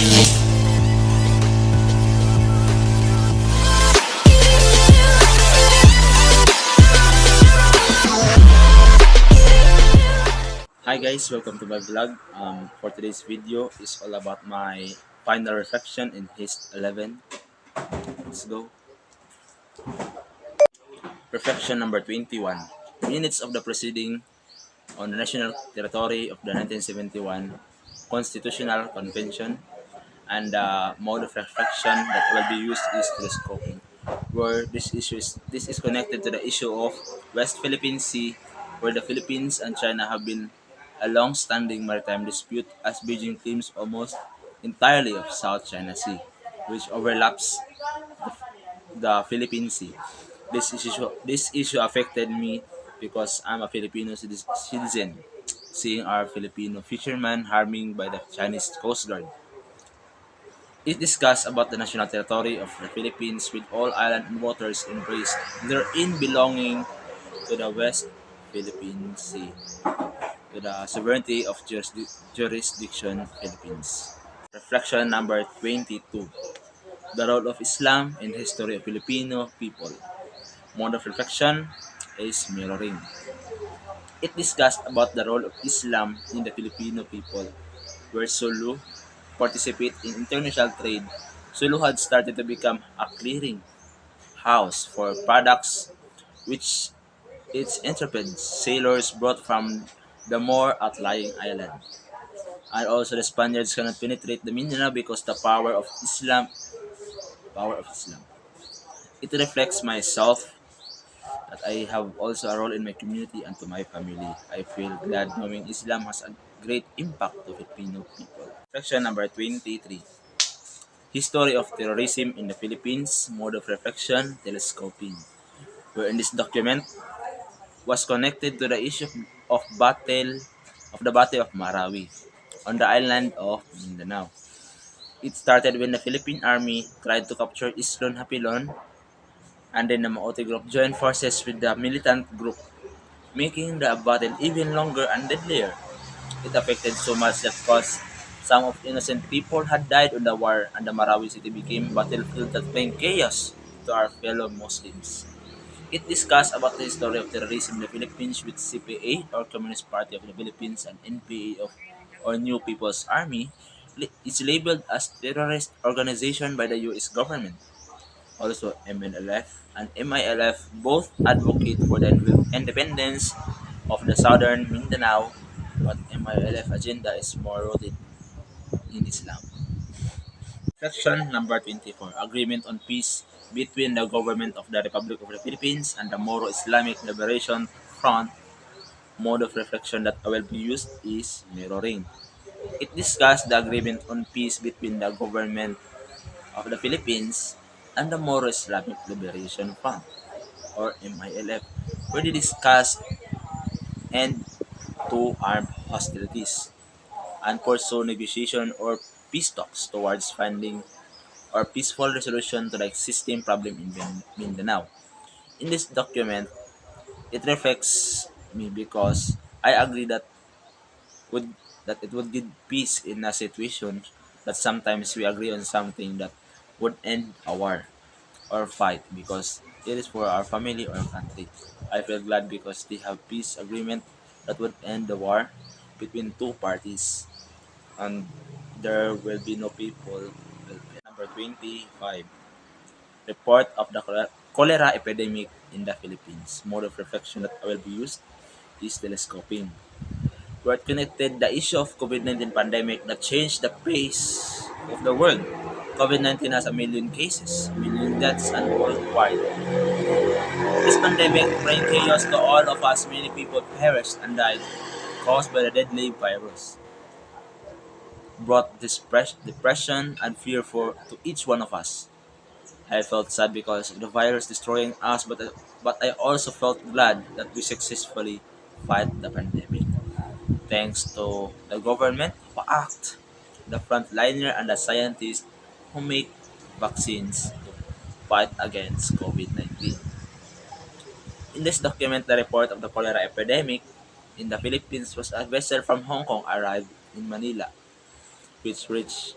Hi guys, welcome to my vlog. For today's video is all about my final reflection in Hist11. Let's go. Reflection number 21. Minutes of the proceeding on the national territory of the 1971 Constitutional Convention, and the mode of reflection that will be used is telescoping, where this is connected to the issue of West Philippine Sea, where the Philippines and China have been a long-standing maritime dispute, as Beijing claims almost entirely of South China Sea, which overlaps the Philippine Sea. This issue affected me because I'm a Filipino citizen, seeing our Filipino fishermen harming by the Chinese Coast Guard. It discussed about the national territory of the Philippines, with all island and waters embraced therein belonging to the West Philippine Sea, to the sovereignty of jurisdiction Philippines. Reflection number 22. The role of Islam in the history of Filipino people. Mode of reflection is mirroring. It discussed about the role of Islam in the Filipino people, where Sulu participate in international trade. Sulu had started to become a clearing house for products which its intrepid sailors brought from the more outlying island. And also the Spaniards cannot penetrate the Mindanao because the power of Islam. It reflects myself that I have also a role in my community and to my family. I feel glad knowing Islam has a great impact to Filipino people. Section number 23. History of Terrorism in the Philippines, Mode of Reflection, Telescoping, where in this document was connected to the issue of the Battle of Marawi on the island of Mindanao. It started when the Philippine Army tried to capture Islon Hapilon, and then the Maote group joined forces with the militant group, making the battle even longer and deadlier. It affected so much that caused some of innocent people had died on the war, and the Marawi city became a battlefield that brought chaos to our fellow Muslims. It discussed about the history of terrorism in the Philippines, with CPA, or Communist Party of the Philippines, and NPA, or New People's Army is labeled as terrorist organization by the US government. Also, MNLF and MILF both advocate for the independence of the southern Mindanao, but MILF agenda is more rooted in Islam. Section number 24. Agreement on Peace between the Government of the Republic of the Philippines and the Moro Islamic Liberation Front. Mode of reflection that will be used is mirroring. It discussed the agreement on peace between the Government of the Philippines and the Moro Islamic Liberation Front, or MILF, where they discussed end to armed hostilities and pursue negotiation or peace talks towards finding or peaceful resolution to the existing problem in Mindanao. In this document, it reflects me because I agree would it would give peace in a situation that sometimes we agree on something that would end a war or fight because it is for our family or country. I feel glad because they have peace agreement that would end the war between two parties, and there will be no people. Number 25. Report of the cholera epidemic in the Philippines. Mode of reflection that will be used is telescoping. We are connected the issue of COVID-19 pandemic that changed the face of the world. COVID-19 has a million cases, million deaths, and worldwide. This pandemic brought chaos to all of us. Many people perished and died, caused by the deadly virus. Brought depression and fear to each one of us. I felt sad because of the virus destroying us, but I also felt glad that we successfully fight the pandemic. Thanks to the government who act, the frontliner and the scientists who make vaccines to fight against COVID-19. In this document, the report of the cholera epidemic in the Philippines was a vessel from Hong Kong arrived in Manila, which reached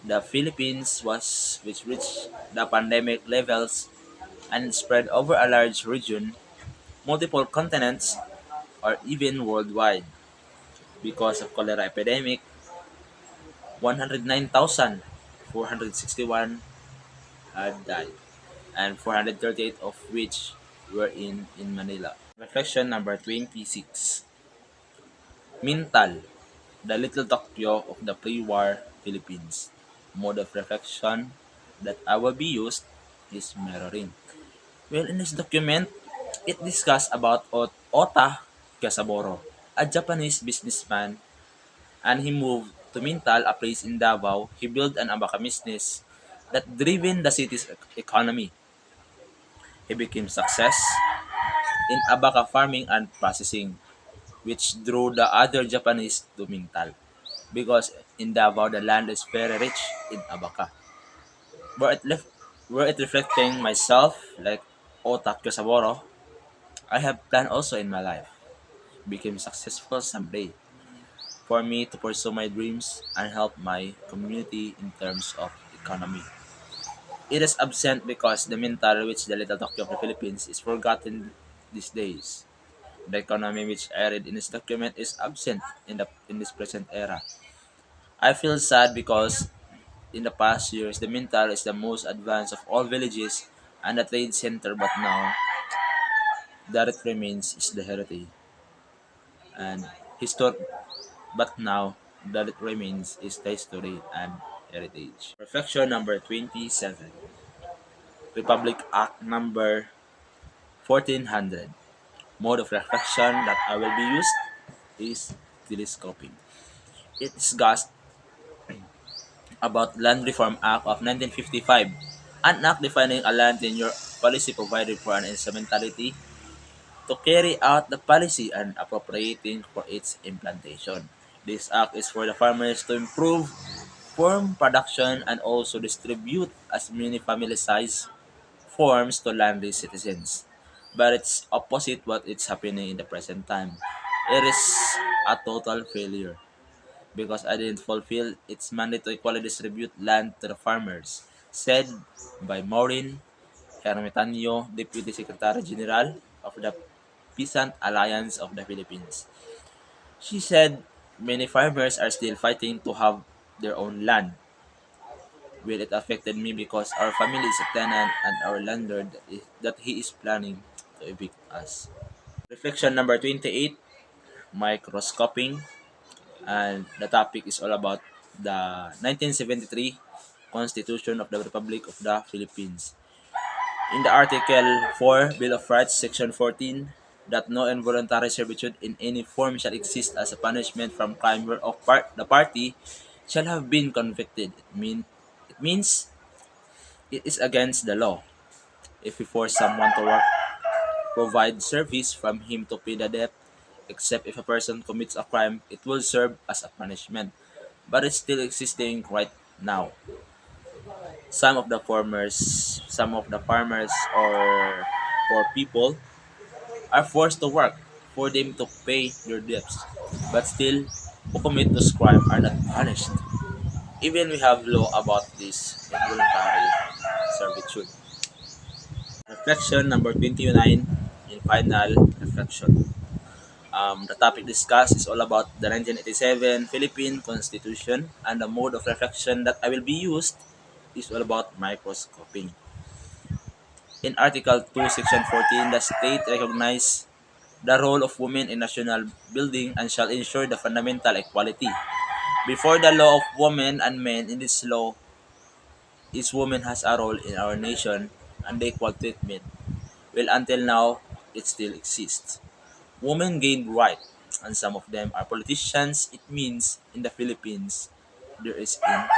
The Philippines was which reached the pandemic levels and spread over a large region, multiple continents, or even worldwide. Because of cholera epidemic, 109,461 had died, and 438 of which were in Manila. Reflection number 26. Mintal, the little Tokyo of the pre-war Philippines. Mode of reflection that I will be used is mirroring. Well, in this document, it discussed about Ota Kasaboro, a Japanese businessman, and he moved to Mintal, a place in Davao. He built an abaca business that driven the city's economy. He became success in abaca farming and processing, which drew the other Japanese to Mintal. Because in Davao, the land is very rich in abaca. Were it, left, were it reflecting myself like Otak Saboro, I have planned also in my life, became successful someday, for me to pursue my dreams and help my community in terms of economy. It is absent because the mental which the little Tokyo of the Philippines is forgotten these days. The economy which I read in this document is absent in this present era. I feel sad because in the past years, the Mintal is the most advanced of all villages and the trade center, but now that it remains is the heritage and history. But now that it remains is the history and heritage. Reflection number 27. Republic Act number 1400. Mode of reflection that I will be used is telescoping. It discussed about Land Reform Act of 1955, an act defining a land tenure policy provided for an instrumentality to carry out the policy and appropriating for its implementation. This act is for the farmers to improve farm production and also distribute as many family-sized farms to landless citizens. But it's opposite what is happening in the present time. It is a total failure because I didn't fulfill its mandate to equally distribute land to the farmers, said by Maureen Hermetanio, Deputy Secretary General of the Peasant Alliance of the Philippines. She said many farmers are still fighting to have their own land. Well, it affected me because our family is a tenant and our landlord that he is planning to evict us. Reflection number 28, microscoping, and the topic is all about the 1973 Constitution of the Republic of the Philippines. In the Article 4, Bill of Rights, Section 14, that no involuntary servitude in any form shall exist as a punishment from crime whereof the party shall have been convicted. It means it is against the law. If we force someone to work, provide service from him to pay the debt, except if a person commits a crime, it will serve as a punishment. But it's still existing right now. Some of the farmers or poor people are forced to work for them to pay their debts, but still, who commit this crime are not punished. Even we have law about this involuntary servitude. Reflection number 29 in final reflection. The topic discussed is all about the 1987 Philippine Constitution, and the mode of reflection that I will be used is all about microscoping. In Article 2, Section 14, the state recognizes the role of women in national building and shall ensure the fundamental equality. Before the law of women and men in this law, each woman has a role in our nation and the equal treatment. Well, until now, it still exists. Women gained right, and some of them are politicians. It means in the Philippines, there is in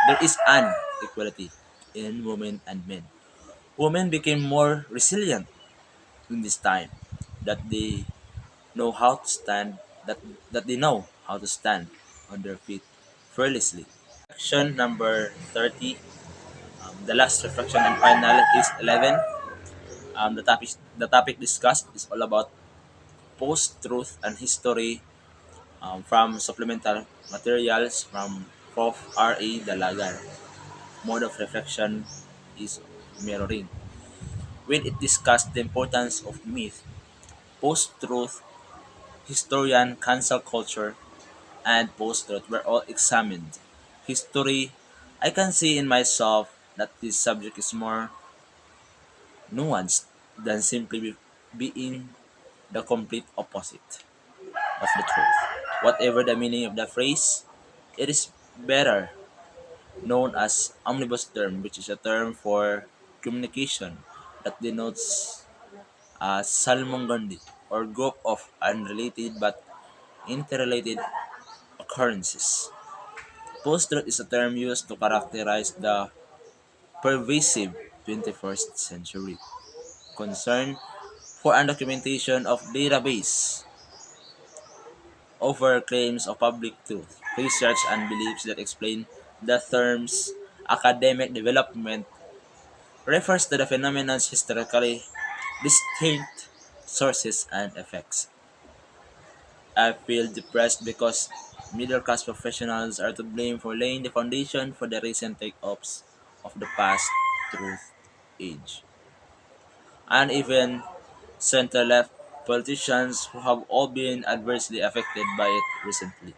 there is an equality in women and men. Women became more resilient in this time that they know how to stand that they know how to stand on their feet fearlessly. Section number 30, the last reflection and final is 11. The topic discussed is all about post-truth and history from supplemental materials from Prof. R.A. Dalagan. Mode of reflection is mirroring. When it discussed the importance of myth, post-truth, historian, cancel culture, and post-truth were all examined. History, I can see in myself that this subject is more nuanced than simply being the complete opposite of the truth. Whatever the meaning of the phrase, it is better known as omnibus term, which is a term for communication that denotes a salmongondi or group of unrelated but interrelated occurrences. Post-truth is a term used to characterize the pervasive 21st century concern for undocumentation of database over claims of public truth, research, and beliefs that explain the terms academic development refers to the phenomenon's historically distinct sources and effects. I feel depressed because middle class professionals are to blame for laying the foundation for the recent take-ups of the past truth age. And even center left politicians who have all been adversely affected by it recently.